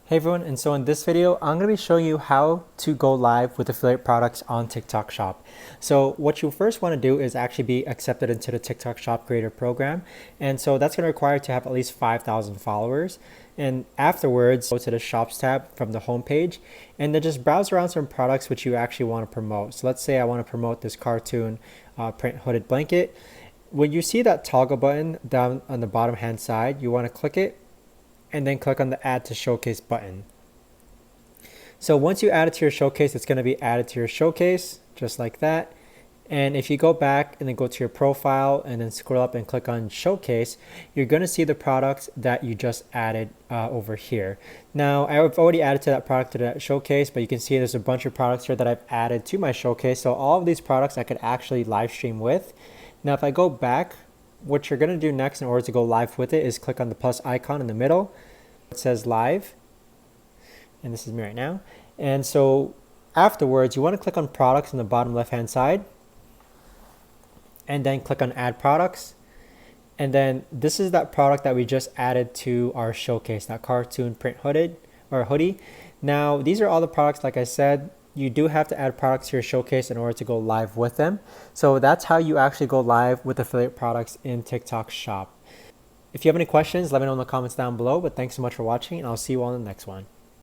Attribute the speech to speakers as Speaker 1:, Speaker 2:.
Speaker 1: Hey everyone, and so in this video, I'm going to be showing you how to go live with affiliate products on TikTok Shop. So what you first want to do is actually be accepted into the TikTok Shop Creator Program. And so that's going to require to have at least 5,000 followers. And afterwards, go to the Shops tab from the homepage, and then just browse around some products which you actually want to promote. So let's say I want to promote this cartoon print hooded blanket. When you see that toggle button down on the bottom hand side, you want to click it and then click on the add to showcase button. So once you add it to your showcase, it's going to be added to your showcase just like that. And if you go back and then go to your profile and then scroll up and click on showcase, you're going to see the products that you just added over here. Now I've already added to that product to that showcase, but you can see there's a bunch of products here that I've added to my showcase. So all of these products I could actually live stream with. Now if I go back, what you're going to do next in order to go live with it is click on the plus icon in the middle. It says live, and this is me right now. And so afterwards, you want to click on products in the bottom left hand side, and then click on add products. And then this is that product that we just added to our showcase, that cartoon print hooded or hoodie. Now these are all the products. Like I said, you do have to add products to your showcase in order to go live with them. So that's how you actually go live with affiliate products in TikTok Shop. If you have any questions, let me know in the comments down below. But thanks so much for watching, and I'll see you all in the next one.